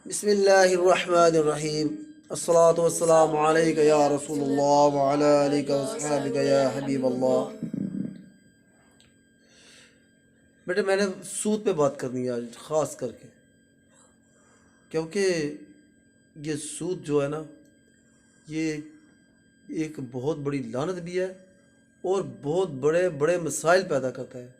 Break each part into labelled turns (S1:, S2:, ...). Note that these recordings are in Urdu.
S1: بسم اللہ الرحمن الرحیم، الصلاۃ والسلام علیک یا رسول اللہ وعلی آلک واصحابک یا حبیب اللہ۔ بیٹے میں نے سود پہ بات کرنی ہے آج خاص کر کے، کیونکہ یہ سود جو ہے نا، یہ ایک بہت بڑی لعنت بھی ہے اور بہت بڑے بڑے مسائل پیدا کرتا ہے۔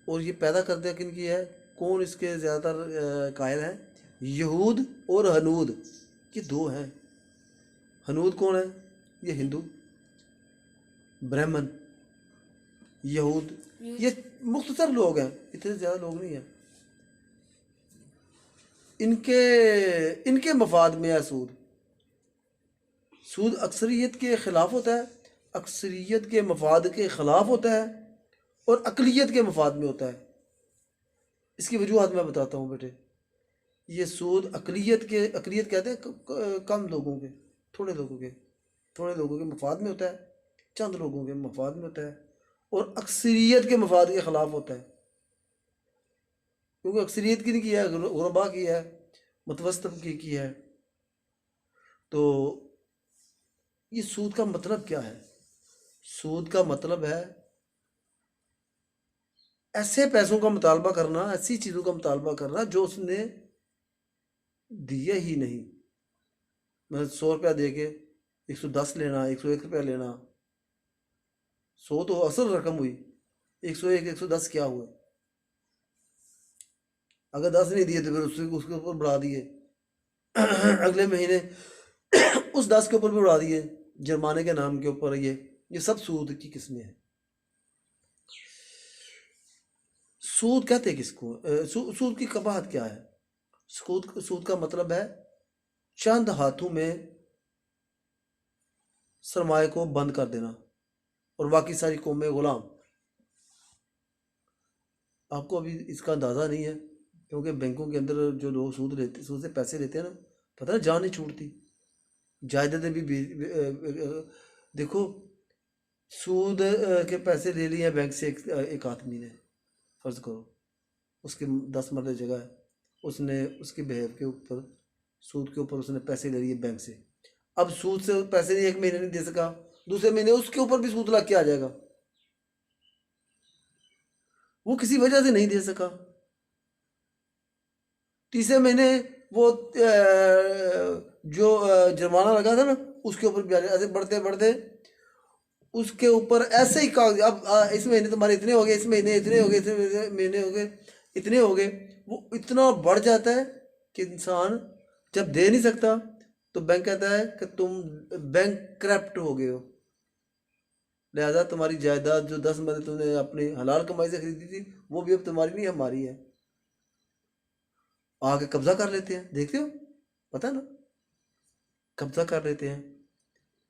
S1: اور یہ پیدا کرتے کن کی ہے؟ کون اس کے زیادہ تر قائل ہیں؟ یہود اور ہنود، یہ دو ہیں۔ ہنود کون ہے؟ یہ ہندو، برہمن۔ یہود یہ مختصر لوگ ہیں، اتنے زیادہ لوگ نہیں ہیں۔ ان کے مفاد میں ہے سود۔ سود اکثریت کے خلاف ہوتا ہے، اکثریت کے مفاد کے خلاف ہوتا ہے اور اقلیت کے مفاد میں ہوتا ہے۔ اس کی وجوہات میں بتاتا ہوں بیٹے۔ یہ سود اقلیت کہتے ہیں کم لوگوں کے، تھوڑے لوگوں کے مفاد میں ہوتا ہے، چند لوگوں کے مفاد میں ہوتا ہے، اور اکثریت کے مفاد کے خلاف ہوتا ہے۔ کیونکہ اکثریت کی ہے؟ غربا کی ہے، متوسط کی ہے۔ تو یہ سود کا مطلب کیا ہے؟ سود کا مطلب ہے ایسے پیسوں کا مطالبہ کرنا، ایسی چیزوں کا مطالبہ کرنا جو اس نے دیے ہی نہیں۔ میں 100 روپیہ دے کے 110 لینا، 101 روپیہ لینا۔ 100 تو اصل رقم ہوئی، 101 110 کیا ہوا؟ اگر 10 نہیں دیے تو پھر اس کے اوپر بڑھا دیے، اگلے مہینے اس 10 کے اوپر بھی بڑھا دیے جرمانے کے نام کے اوپر۔ یہ سب سود کی قسمیں ہیں۔ سود کہتے کس کو؟ سود کی قباحت کیا ہے؟ سود کا مطلب ہے چند ہاتھوں میں سرمایہ کو بند کر دینا اور باقی ساری قومیں غلام۔ آپ کو ابھی اس کا اندازہ نہیں ہے، کیونکہ بینکوں کے اندر جو لوگ سود سے پیسے لیتے ہیں نا، پتہ ہے جان نہیں چھوٹتی۔ جائیدادیں بھی دیکھو، سود کے پیسے لے لیے بینک سے ایک آدمی نے، فرض کرو اس کی 10 مرلے جگہ ہے، اس نے اس کے بہیو کے اوپر، سود کے اوپر اس نے پیسے لے لیے بینک سے۔ اب سود سے پیسے ایک مہینے نہیں دے سکا، دوسرے مہینے اس کے اوپر بھی سود لگ کے آ جائے گا۔ وہ کسی وجہ سے نہیں دے سکا، تیسرے مہینے وہ جو جرمانہ لگا تھا نا، اس کے اوپر بھی آ جائے۔ ایسے بڑھتے بڑھتے اس کے اوپر ایسے ہی کاغذ، اب اس مہینے تمہارے اتنے ہو گئے، اس مہینے اتنے ہو گئے، اس مہینے ہو گئے اتنے ہو گئے۔ وہ اتنا بڑھ جاتا ہے کہ انسان جب دے نہیں سکتا تو بینک کہتا ہے کہ تم بینک کرپٹ ہو گئے ہو، لہذا تمہاری جائیداد جو 10 مرلے تم نے اپنی حلال کمائی سے خریدی تھی، وہ بھی اب تمہاری نہیں، ہماری ہے۔ آ کے قبضہ کر لیتے ہیں، دیکھتے ہو، پتہ نا، قبضہ کر لیتے ہیں۔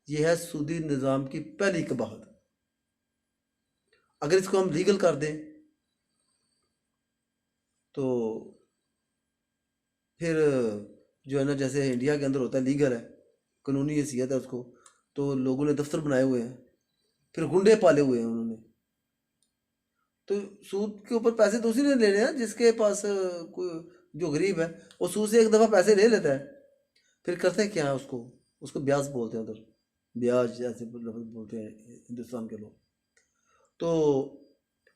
S1: یہ ہے سودی نظام کی پہلی قباحت۔ اگر اس کو ہم لیگل کر دیں تو پھر جو ہے نا، جیسے انڈیا کے اندر ہوتا ہے، لیگل ہے، قانونی حیثیت ہے اس کو، تو لوگوں نے دفتر بنائے ہوئے ہیں، پھر گنڈے پالے ہوئے ہیں انہوں نے۔ تو سود کے اوپر پیسے تو اسی نے لینے ہیں جس کے پاس جو غریب ہے، وہ سود سے ایک دفعہ پیسے لے لیتا ہے، پھر کرتے کیا ہے اس کو بیاج بولتے ہیں، ادھر بیاج جیسے لفظ بولتے ہیں ہندوستان کے لوگ۔ تو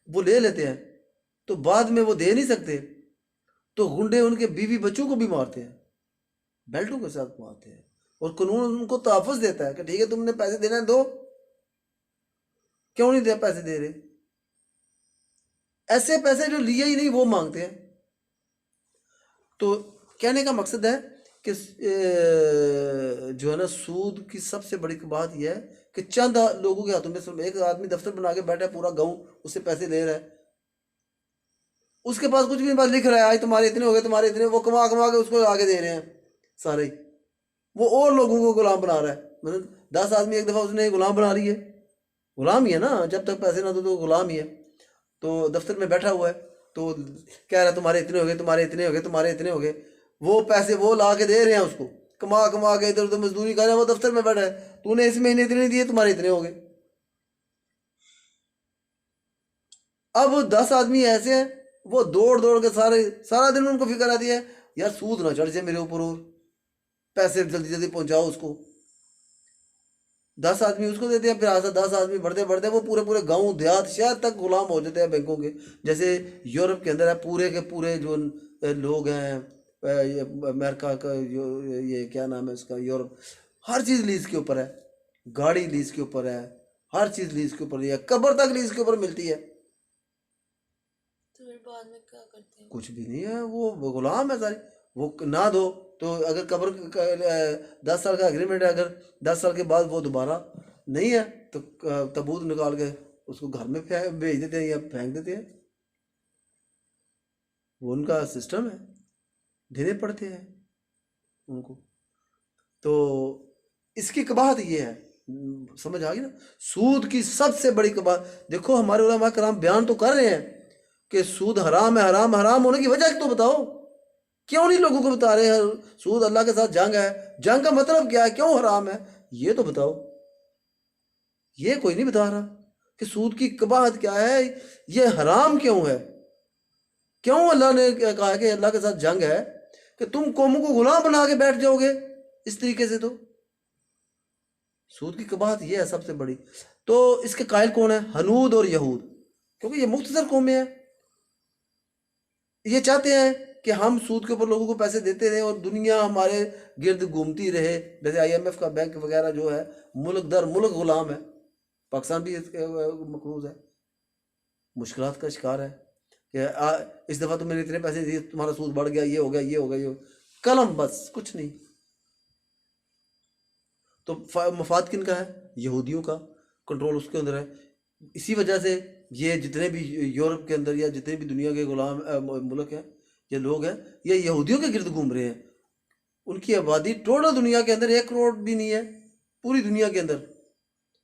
S1: وہ لے لیتے ہیں، تو بعد میں وہ دے نہیں سکتے تو گنڈے ان کے بیوی بچوں کو بھی مارتے ہیں، بیلٹوں کے ساتھ مارتے ہیں، اور قانون ان کو تحفظ دیتا ہے کہ ٹھیک ہے تم نے پیسے دینا ہے دو، کیوں نہیں پیسے دے رہے؟ ایسے پیسے جو لیے ہی نہیں وہ مانگتے ہیں۔ تو کہنے کا مقصد ہے کہ جو ہے نا، سود کی سب سے بڑی بات یہ ہے کہ چند لوگوں کے ہاتھوں میں، ایک آدمی دفتر بنا کے بیٹھا ہے، پورا گاؤں اس سے پیسے لے رہا ہے، اس کے پاس کچھ بھی نہیں، بس لکھ رہا ہے آج تمہارے اتنے ہو گئے، تمہارے اتنے، وہ کما کے اس کو آگے دے رہے ہیں سارے، وہ اور لوگوں کو غلام بنا رہا ہے۔ مطلب 10 آدمی ایک دفعہ اس نے غلام بنا لی ہے، غلام ہی ہے نا، جب تک پیسے نہ دو تو غلام ہی ہے۔ تو دفتر میں بیٹھا ہوا ہے، تو کہہ رہا ہے تمہارے اتنے ہو گئے، تمہارے اتنے ہو گئے، تمہارے اتنے ہو گئے، وہ پیسے وہ لا کے دے رہے ہیں اس کو، کما کے ادھر ادھر مزدوری کر رہے ہیں، وہ دفتر میں بیٹھا ہے، تو نے اس مہینے اتنے دیے، تمہارے اتنے ہو گئے۔ اب 10 آدمی ایسے ہیں وہ دوڑ دوڑ کے سارا دن ان کو فکر آتی ہے یار سود نہ چڑھ جائے میرے اوپر، اور پیسے جلدی جلدی پہنچاؤ اس کو. 10 آدمی اس کو دیتے ہیں، پھر آسا 10 آدمی بڑھتے بڑھتے وہ پورے پورے گاؤں دیہات شہر تک غلام ہو جاتے ہیں بینکوں کے. جیسے یورپ کے اندر ہے پورے کے پورے جو لوگ ہیں، یہ امریکہ کا یہ کیا نام ہے اس کا، یورپ، ہر چیز لیز کے اوپر ہے، گاڑی لیز کے اوپر ہے، ہر چیز لیز کے اوپر ہے، قبر تک لیز کے اوپر ملتی ہے.
S2: تو پھر بعد میں کیا کرتے ہیں؟
S1: کچھ بھی نہیں ہے، وہ غلام ہے ساری. وہ نہ دو تو اگر قبر 10 سال کا اگریمنٹ ہے، اگر 10 سال کے بعد وہ دوبارہ نہیں ہے تو تابوت نکال کے اس کو گھر میں بھیج دیتے ہیں یا پھینک دیتے ہیں. وہ ان کا سسٹم ہے، دینے پڑتے ہیں ان کو. تو اس کی قباحت یہ ہے، سمجھ آ گئی نا. سود کی سب سے بڑی قباحت دیکھو، ہمارے علماء کرام بیان تو کر رہے ہیں کہ سود حرام ہے. حرام ہونے کی وجہ تو بتاؤ، کیوں نہیں لوگوں کو بتا رہے ہیں سود اللہ کے ساتھ جنگ ہے؟ جنگ کا مطلب کیا ہے؟ کیوں حرام ہے یہ تو بتاؤ. یہ کوئی نہیں بتا رہا کہ سود کی قباحت کیا ہے، یہ حرام کیوں ہے. کیوں اللہ نے کہا کہ اللہ کے ساتھ جنگ ہے کہ تم قوموں کو غلام بنا کے بیٹھ جاؤ گے اس طریقے سے. تو سود کی قباحت یہ ہے سب سے بڑی. تو اس کے قائل کون ہے؟ ہنود اور یہود، کیونکہ یہ مختصر قومیں ہیں. یہ چاہتے ہیں کہ ہم سود کے اوپر لوگوں کو پیسے دیتے رہے اور دنیا ہمارے گرد گھومتی رہے. جیسے IMF کا بینک وغیرہ جو ہے ملک در ملک غلام ہے. پاکستان بھی اس کے مقروض ہے، مشکلات کا شکار ہے کہ اس دفعہ تم نے اتنے پیسے دیے، تمہارا سود بڑھ گیا، یہ ہو گیا، یہ ہو گیا، یہ ہو گیا. قلم بس، کچھ نہیں. تو مفاد کن کا ہے؟ یہودیوں کا. کنٹرول اس کے اندر ہے. اسی وجہ سے یہ جتنے بھی یورپ کے اندر یا جتنے بھی دنیا کے غلام ملک ہیں، یہ لوگ ہیں، یہ یہودیوں کے گرد گھوم رہے ہیں. ان کی آبادی ٹوٹل دنیا کے اندر 1 کروڑ بھی نہیں ہے. پوری دنیا کے اندر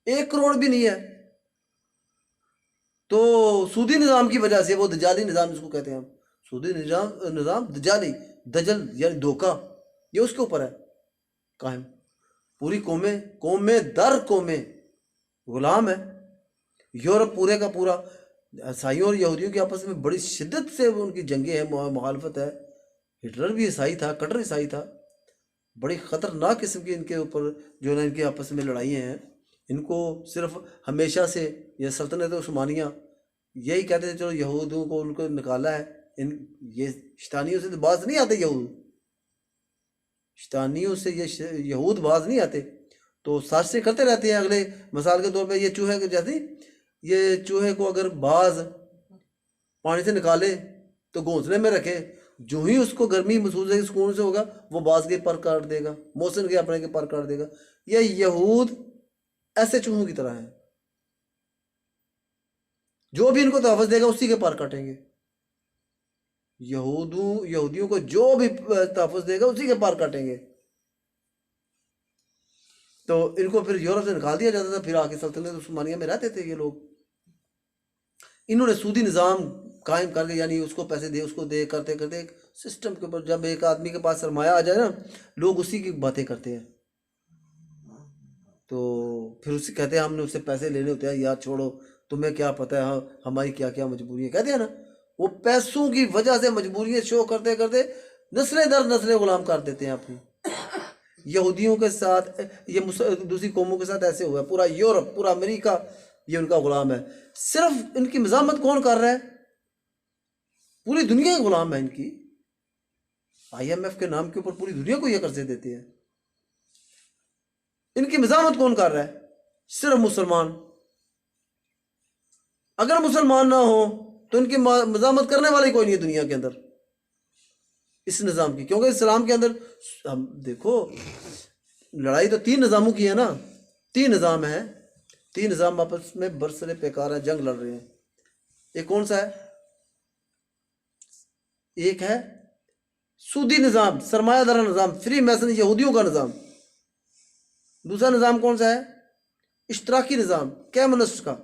S1: 1 کروڑ بھی نہیں ہے. تو سودی نظام کی وجہ سے، وہ دجالی نظام جس کو کہتے ہیں ہم، سودی نظام دجالی، دجل یعنی دھوکہ، یہ اس کے اوپر ہے قائم. پوری قومیں در قومیں غلام ہے. یورپ پورے کا پورا عیسائیوں اور یہودیوں کے آپس میں بڑی شدت سے ان کی جنگیں ہیں، مخالفت ہے. ہٹلر بھی عیسائی تھا، کٹر عیسائی تھا. بڑی خطرناک قسم کی ان کے اوپر جو ہے ان کے آپس میں لڑائیاں ہیں. ان کو صرف ہمیشہ سے یہ سلطنت عثمانیہ یہی کہتے تھے چلو یہودوں کو ان کو نکالا ہے. یہ شیطانیوں سے تو باز نہیں آتے یہود، شیطانیوں سے یہ یہود باز نہیں آتے. تو سازشیں کرتے رہتے ہیں. اگلے مثال کے طور پہ یہ چوہے کے جیسے، یہ چوہے کو اگر باز پانی سے نکالے تو گھونسلے میں رکھے، جو ہی اس کو گرمی محسوس ہے، سکون سے ہوگا، وہ باز کے پر کاٹ دے گا، موسن کے اپنے کے پر کاٹ دے گا. یہ یہود ایسے چوہوں کی طرح ہیں، جو بھی ان کو تحفظ دے گا اسی کے پر کاٹیں گے. یہودیوں کو جو بھی تحفظ دے گا اسی کے پر کاٹیں گے. تو ان کو پھر یورپ سے نکال دیا جاتا تھا، پھر آگے سلطنت عثمانیہ میں رہتے تھے یہ لوگ. انہوں نے سودی نظام قائم کر کے، یعنی اس کو پیسے دے، اس کو دے، کرتے کرتے ایک سسٹم کے اوپر. جب ایک آدمی کے پاس سرمایہ آ جائے نا، لوگ اسی کی باتیں کرتے ہیں. تو پھر اسے کہتے ہیں ہم نے اس سے پیسے لینے ہوتے ہیں، یار چھوڑو، تمہیں کیا پتہ ہے ہماری کیا کیا مجبوریاں، کہتے ہیں نا. وہ پیسوں کی وجہ سے مجبوریاں شو کرتے کرتے نسلیں در نسلیں غلام کر دیتے ہیں اپنی. یہودیوں کے ساتھ، یہ دوسری قوموں کے ساتھ ایسے ہوا ہے. پورا یورپ، پورا امریکہ یہ ان کا غلام ہے. صرف ان کی مزاحمت کون کر رہا ہے؟ پوری دنیا کے غلام ہے ان کی. IMF کے نام کے اوپر پوری دنیا کو یہ قرضے دیتے ہیں. ان کی مزاحمت کون کر رہا ہے؟ صرف مسلمان. اگر مسلمان نہ ہو تو ان کی مزاحمت کرنے والی کوئی نہیں ہے دنیا کے اندر اس نظام کی. کیونکہ اسلام کے اندر ہم دیکھو، لڑائی تو 3 نظاموں کی ہے نا. 3 نظام ہیں، 3 نظام آپس میں برسر پیکار ہیں، جنگ لڑ رہے ہیں. ایک کون سا ہے؟ ایک ہے سودی نظام، سرمایہ دار نظام، فری میسن یہودیوں کا نظام. دوسرا نظام کون سا ہے؟ اشتراکی نظام، کمیونسٹ کا،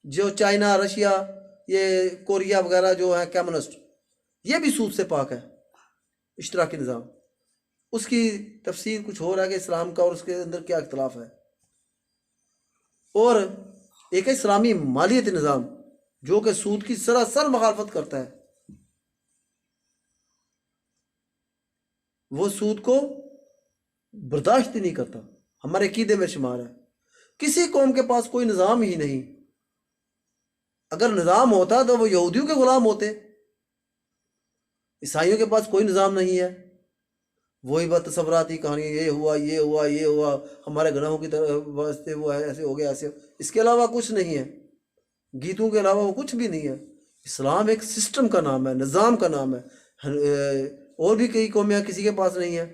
S1: جو چائنا، رشیا، یہ کوریا وغیرہ جو ہے کمیونسٹ، یہ بھی سود سے پاک ہے. اشتراکی نظام، اس کی تفسیر کچھ ہو رہا ہے کہ اسلام کا اور اس کے اندر کیا اختلاف ہے. اور ایک اسلامی مالیتی نظام جو کہ سود کی سراسر مخالفت کرتا ہے، وہ سود کو برداشت ہی نہیں کرتا، ہمارے عقیدے میں شمار ہے۔ کسی قوم کے پاس کوئی نظام ہی نہیں، اگر نظام ہوتا تو وہ یہودیوں کے غلام ہوتے۔ عیسائیوں کے پاس کوئی نظام نہیں ہے، وہی بات تصوراتی کہانی، یہ ہوا یہ ہوا یہ ہوا، ہمارے گناہوں کی طرف واسطے وہ ایسے ہو گیا ایسے، اس کے علاوہ کچھ نہیں ہے، گیتوں کے علاوہ وہ کچھ بھی نہیں ہے۔ اسلام ایک سسٹم کا نام ہے، نظام کا نام ہے۔ اور بھی کئی قومیں کسی کے پاس نہیں ہے۔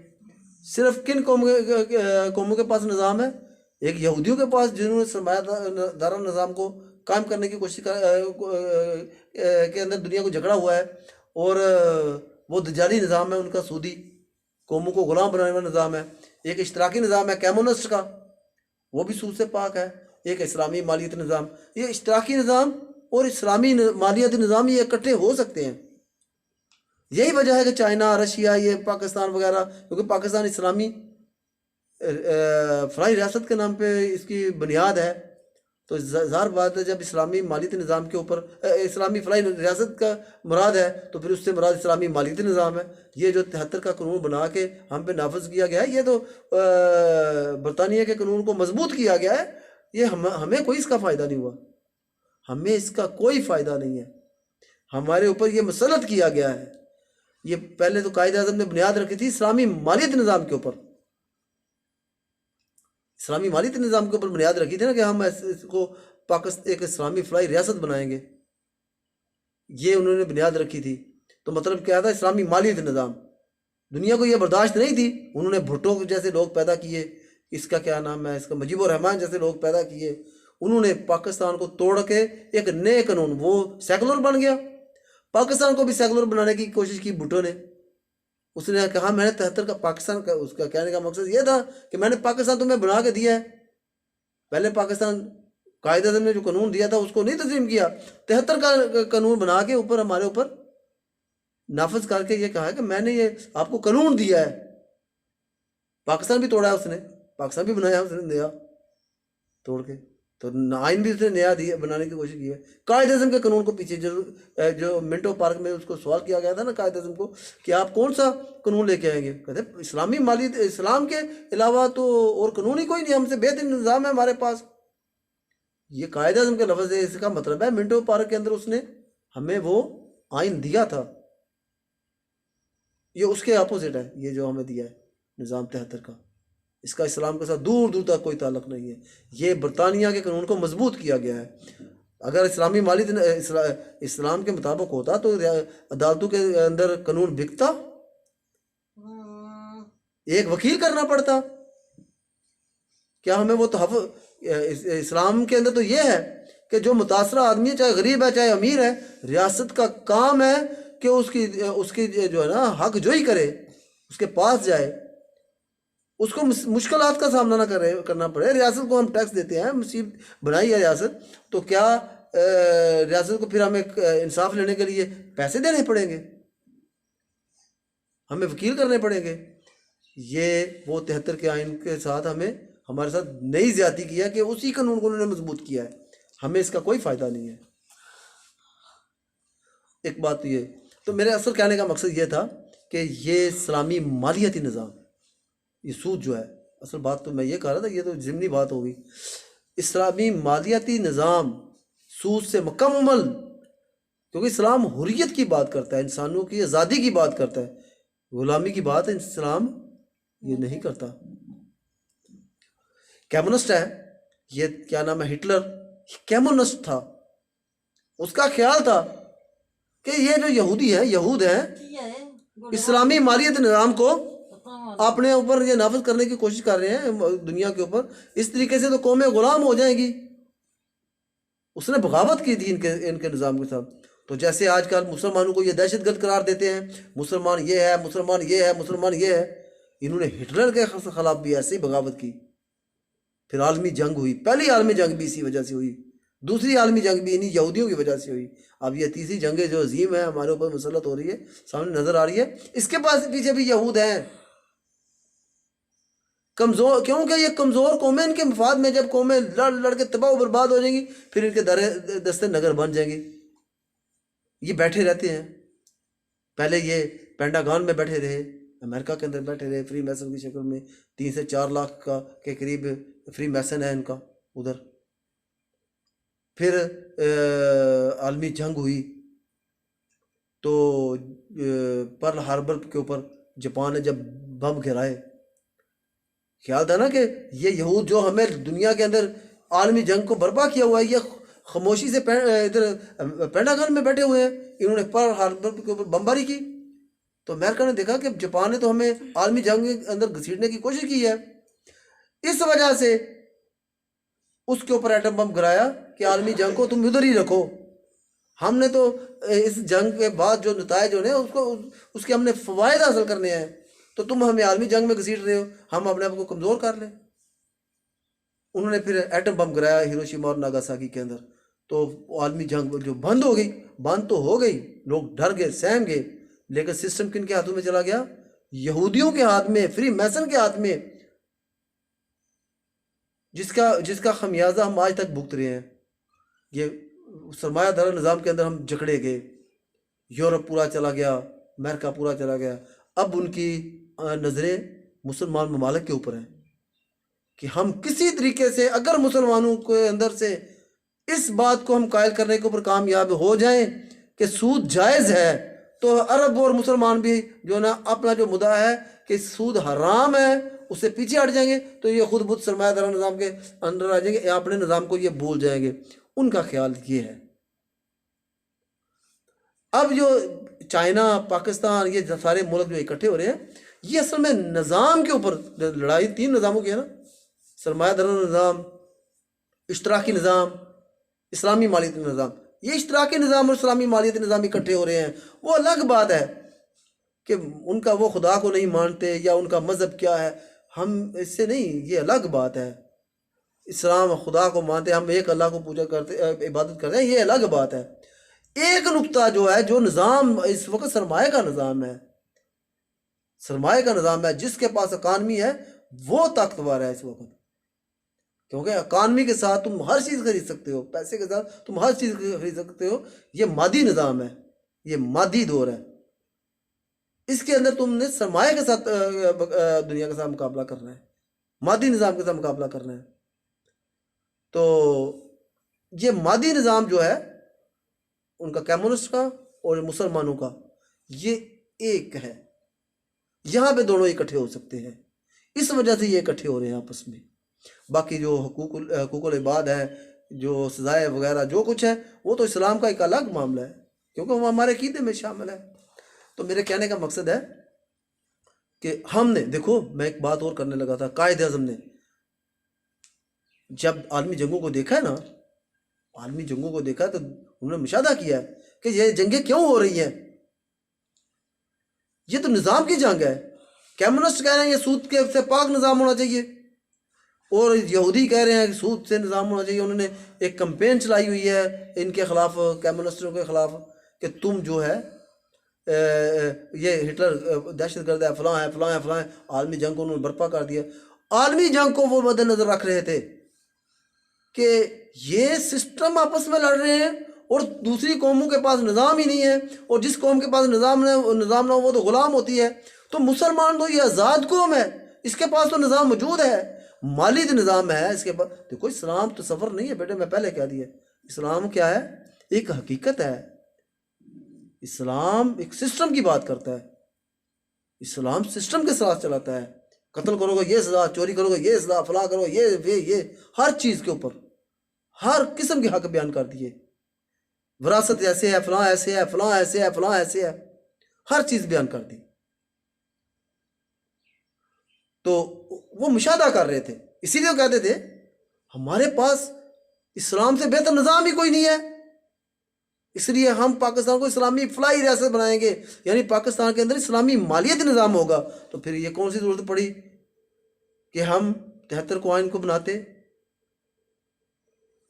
S1: صرف کن قوموں کے پاس نظام ہے؟ ایک یہودیوں کے پاس، جنہوں نے سرمایہ دارہ نظام کو قائم کرنے کی کوشش کے اندر دنیا کو جھگڑا ہوا ہے، اور وہ دجالی نظام ہے ان کا، سودی، قوموں کو غلام بنانے والا نظام ہے۔ ایک اشتراکی نظام ہے کیمونسٹ کا، وہ بھی سود سے پاک ہے۔ ایک اسلامی مالیتی نظام، یہ اشتراکی نظام اور اسلامی مالیاتی نظام یہ اکٹھے ہو سکتے ہیں۔ یہی وجہ ہے کہ چائنا، رشیا، یہ پاکستان وغیرہ، کیونکہ پاکستان اسلامی فلاحی ریاست کے نام پہ اس کی بنیاد ہے، تو ظاہر بات ہے جب اسلامی مالیتی نظام کے اوپر اسلامی فلاحی ریاست کا مراد ہے تو پھر اس سے مراد اسلامی مالیتی نظام ہے۔ یہ جو 73 کا قانون بنا کے ہم پہ نافذ کیا گیا ہے، یہ تو برطانیہ کے قانون کو مضبوط کیا گیا ہے، یہ ہمیں کوئی اس کا فائدہ نہیں ہوا، ہمیں اس کا کوئی فائدہ نہیں ہے، ہمارے اوپر یہ مسلط کیا گیا ہے۔ یہ پہلے تو قائد اعظم نے بنیاد رکھی تھی اسلامی مالیتی نظام کے اوپر، اسلامی مالیتی نظام کے اوپر بنیاد رکھی تھی نا کہ ہم اس کو پاکستان ایک اسلامی فلاحی ریاست بنائیں گے، یہ انہوں نے بنیاد رکھی تھی۔ تو مطلب کیا تھا؟ اسلامی مالیتی نظام۔ دنیا کو یہ برداشت نہیں تھی، انہوں نے بھٹو جیسے لوگ پیدا کیے، اس کا کیا نام ہے، اس کا مجیب الرحمان جیسے لوگ پیدا کیے، انہوں نے پاکستان کو توڑ کے ایک نئے قانون، وہ سیکولر بن گیا۔ پاکستان کو بھی سیکولر بنانے کی کوشش کی بھٹو نے، اس نے کہا میں نے 73 کا پاکستان کا، اس کا کہنے کا مقصد یہ تھا کہ میں نے پاکستان تمہیں بنا کے دیا ہے۔ پہلے پاکستان قائد اعظم نے جو قانون دیا تھا اس کو نہیں تسلیم کیا، 73 کا قانون بنا کے اوپر ہمارے اوپر نافذ کر کے یہ کہا ہے کہ میں نے یہ آپ کو قانون دیا ہے۔ پاکستان بھی توڑا ہے اس نے، پاکستان بھی بنایا اس نے نیا توڑ کے، تو آئین بھی اس نے نیا بنانے کی کوشش کی ہے۔ قائد اعظم کے قانون کو پیچھے جو منٹو پارک میں اس کو سوال کیا گیا تھا نا قائد اعظم کو کہ آپ کون سا قانون لے کے آئیں گے، کہتے اسلامی اسلام کے علاوہ تو اور قانون ہی کوئی نہیں، ہم سے بہترین نظام ہے ہمارے پاس۔ یہ قائد اعظم کے لفظ ہے، اس کا مطلب ہے منٹو پارک کے اندر اس نے ہمیں وہ آئین دیا تھا، یہ اس کے اپوزٹ ہے، یہ جو ہمیں دیا ہے نظام 73 کا، اس کا اسلام کے ساتھ دور دور تک کوئی تعلق نہیں ہے۔ یہ برطانیہ کے قانون کو مضبوط کیا گیا ہے۔ اگر اسلامی اسلام کے مطابق ہوتا تو عدالتوں کے اندر قانون بکتا، ایک وکیل کرنا پڑتا۔ کیا ہمیں وہ تحفظ اسلام کے اندر تو یہ ہے کہ جو متاثرہ آدمی ہے، چاہے غریب ہے چاہے امیر ہے، ریاست کا کام ہے کہ اس کی جو ہے نا حق جوئی کرے، اس کے پاس جائے، اس کو مشکلات کا سامنا نہ کرنا پڑے۔ ریاست کو ہم ٹیکس دیتے ہیں، مصیبت بنائی ہے ریاست، تو کیا ریاست کو پھر ہمیں انصاف لینے کے لیے پیسے دینے پڑیں گے، ہمیں وکیل کرنے پڑیں گے؟ یہ وہ 73 کے آئین کے ساتھ ہمارے ساتھ نئی زیادتی کیا کہ اسی قانون کو انہوں نے مضبوط کیا ہے، ہمیں اس کا کوئی فائدہ نہیں ہے۔ ایک بات یہ، تو میرے اصل کہنے کا مقصد یہ تھا کہ یہ اسلامی مالیاتی نظام، یہ سود جو ہے، اصل بات تو میں یہ کہہ رہا تھا، یہ تو ضمنی بات ہوگی۔ اسلامی مالیاتی نظام سود سے مکمل، کیونکہ اسلام حریت کی بات کرتا ہے، انسانوں کی آزادی کی بات کرتا ہے، غلامی کی بات اسلام یہ نہیں کرتا۔ کیمونسٹ ہے، یہ کیا نام ہے، ہٹلر کیمونسٹ تھا، اس کا خیال تھا کہ یہ جو یہودی ہیں، یہود ہیں، اسلامی مالیاتی نظام کو اپنے اوپر یہ نافذ کرنے کی کوشش کر رہے ہیں دنیا کے اوپر، اس طریقے سے تو قومیں غلام ہو جائیں گی۔ اس نے بغاوت کی تھی ان کے نظام کے ساتھ۔ تو جیسے آج کل مسلمانوں کو یہ دہشت گرد قرار دیتے ہیں، مسلمان یہ ہے، مسلمان یہ ہے، مسلمان یہ ہے، انہوں نے ہٹلر کے خلاف بھی ایسے ہی بغاوت کی۔ پھر عالمی جنگ ہوئی، پہلی عالمی جنگ بھی اسی وجہ سے ہوئی، دوسری عالمی جنگ بھی انہی یہودیوں کی وجہ سے ہوئی، اب یہ تیسری جنگ جو عظیم ہے ہمارے اوپر مسلط ہو رہی ہے، سامنے نظر آ رہی ہے، اس کے پاس پیچھے بھی یہود ہیں کمزور، کیونکہ یہ کمزور قومیں، ان کے مفاد میں جب قومیں لڑ لڑ کے تباہ و برباد ہو جائیں گی، پھر ان کے دستے نگر بن جائیں گی، یہ بیٹھے رہتے ہیں. پہلے یہ پینٹاگان میں بیٹھے رہے، امریکہ کے اندر بیٹھے رہے فری میسن کی شکل میں. 3 سے 4 لاکھ کا کے قریب فری میسن ہے ان کا ادھر. پھر عالمی جنگ ہوئی تو پرل ہاربر کے اوپر جاپان نے جب بم گرائے، خیال تھا نا کہ یہ یہود جو ہمیں دنیا کے اندر عالمی جنگ کو برپا کیا ہوا ہے، یہ خاموشی سے ادھر پینٹاگن میں بیٹھے ہوئے ہیں. انہوں نے پرل ہاربر کے اوپر بمباری کی تو امریکہ نے دیکھا کہ جاپان نے تو ہمیں عالمی جنگ کے اندر گھسیٹنے کی کوشش کی ہے، اس وجہ سے اس کے اوپر ایٹم بم گرایا کہ عالمی جنگ کو تم ادھر ہی رکھو. ہم نے تو اس جنگ کے بعد جو نتائج ہونے اس کے ہم نے فوائد حاصل کرنے ہیں، تو تم ہمیں عالمی جنگ میں گھسیٹ رہے ہو، ہم اپنے آپ کو کمزور کر لیں. انہوں نے پھر ایٹم بم گرایا ہیروشیما اور ناگاساکی کے اندر، تو عالمی جنگ جو بند ہو گئی، بند تو ہو گئی، لوگ ڈر گئے، سہم گئے، لیکن سسٹم کن کے ہاتھوں میں چلا گیا؟ یہودیوں کے ہاتھ میں، فری میسن کے ہاتھ میں، جس کا خمیازہ ہم آج تک بھگت رہے ہیں. یہ سرمایہ دار نظام کے اندر ہم جکڑے گئے، یورپ پورا چلا گیا، امریکہ پورا چلا گیا. اب ان کی نظریں مسلمان ممالک کے اوپر ہیں کہ ہم کسی طریقے سے اگر مسلمانوں کے اندر سے اس بات کو ہم قائل کرنے کے اوپر کامیاب ہو جائیں کہ سود جائز ہے، تو عرب اور مسلمان بھی جو نا اپنا جو مدعا ہے کہ سود حرام ہے اس سے پیچھے ہٹ جائیں گے، تو یہ خود بخود سرمایہ دار نظام کے اندر آ جائیں گے، یا اپنے نظام کو یہ بھول جائیں گے. ان کا خیال یہ ہے. اب جو چائنا، پاکستان، یہ سارے ملک جو اکٹھے ہو رہے ہیں، یہ اصل میں نظام کے اوپر لڑائی 3 نظاموں کی ہے نا، سرمایہ دار نظام، اشتراکی نظام، اسلامی مالیاتی نظام. یہ اشتراکی نظام اور اسلامی مالیاتی نظام اکٹھے ہو رہے ہیں، وہ الگ بات ہے کہ ان کا وہ خدا کو نہیں مانتے یا ان کا مذہب کیا ہے، ہم اس سے نہیں، یہ الگ بات ہے. اسلام خدا کو مانتے ہیں، ہم ایک اللہ کو پوجا کرتے، عبادت کرتے ہیں، یہ الگ بات ہے. ایک نقطہ جو ہے، جو نظام اس وقت سرمایہ کا نظام ہے، سرمایہ کا نظام ہے، جس کے پاس اکانومی ہے وہ طاقتور ہے اس وقت، کیونکہ اکانومی کے ساتھ تم ہر چیز خرید سکتے ہو، پیسے کے ساتھ تم ہر چیز خرید سکتے ہو. یہ مادی نظام ہے، یہ مادی دور ہے. اس کے اندر تم نے سرمایہ کے ساتھ دنیا کے ساتھ مقابلہ کرنا ہے، مادی نظام کے ساتھ مقابلہ کرنا ہے. تو یہ مادی نظام جو ہے ان کا کمیونسٹ کا اور مسلمانوں کا، یہ ایک ہے. یہاں پہ دونوں اکٹھے ہو سکتے ہیں، اس وجہ سے یہ اکٹھے ہو رہے ہیں آپس میں. باقی جو حقوق العباد ہے، جو سزائے وغیرہ جو کچھ ہے، وہ تو اسلام کا ایک الگ معاملہ ہے، کیونکہ وہ ہمارے عقیدے میں شامل ہے. تو میرے کہنے کا مقصد ہے کہ ہم نے دیکھو، میں ایک بات اور کرنے لگا تھا. قائد اعظم نے جب عالمی جنگوں کو دیکھا ہے نا، عالمی جنگوں کو دیکھا تو انہوں نے مشاہدہ کیا ہے کہ یہ جنگیں کیوں ہو رہی ہیں. یہ تو نظام کی جنگ ہے. کمیونسٹ کہہ رہے ہیں یہ سود کے سے پاک نظام ہونا چاہیے، اور یہودی کہہ رہے ہیں کہ سود سے نظام ہونا چاہیے. انہوں نے ایک کمپین چلائی ہوئی ہے ان کے خلاف، کمیونسٹوں کے خلاف، کہ تم جو ہے یہ ہٹلر دہشت گرد ہے، فلاں ہے، فلاں ہے، فلاں ہے. عالمی جنگ کو انہوں نے برپا کر دیا. عالمی جنگ کو وہ مد نظر رکھ رہے تھے کہ یہ سسٹم آپس میں لڑ رہے ہیں اور دوسری قوموں کے پاس نظام ہی نہیں ہے، اور جس قوم کے پاس نظام نہ ہو وہ تو غلام ہوتی ہے. تو مسلمان تو یہ آزاد قوم ہے، اس کے پاس تو نظام موجود ہے، مالی نظام ہے اس کے پاس. دیکھو اسلام تصور نہیں ہے بیٹے، میں پہلے کہہ دیا، اسلام کیا ہے؟ ایک حقیقت ہے. اسلام ایک سسٹم کی بات کرتا ہے، اسلام سسٹم کے ساتھ چلاتا ہے. قتل کرو گے یہ سزا، چوری کرو گے یہ سزا، فلاں کرو گے یہ ہر چیز کے اوپر ہر قسم کے حق بیان کر دیے. وراثت ایسے ہے، فلاں ایسے ہے، فلاں ایسے ہے، فلاں ایسے ہے، ہر چیز بیان کر دی. تو وہ مشاہدہ کر رہے تھے، اسی لیے وہ کہتے تھے ہمارے پاس اسلام سے بہتر نظام ہی کوئی نہیں ہے، اس لیے ہم پاکستان کو اسلامی فلاحی ریاست بنائیں گے، یعنی پاکستان کے اندر اسلامی مالیتی نظام ہوگا. تو پھر یہ کون سی ضرورت پڑی کہ ہم 73 کو آئین کو بناتے؟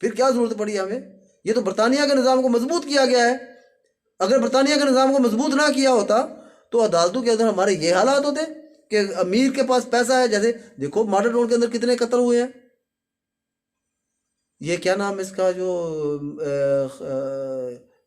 S1: پھر کیا ضرورت پڑی ہمیں؟ یہ تو برطانیہ کے نظام کو مضبوط کیا گیا ہے. اگر برطانیہ کے نظام کو مضبوط نہ کیا ہوتا تو عدالتوں کے اندر ہمارے یہ حالات ہوتے کہ امیر کے پاس پیسہ ہے. جیسے دیکھو ماڈل ٹاؤن کے اندر کتنے قتل ہوئے ہیں. یہ کیا نام اس کا جو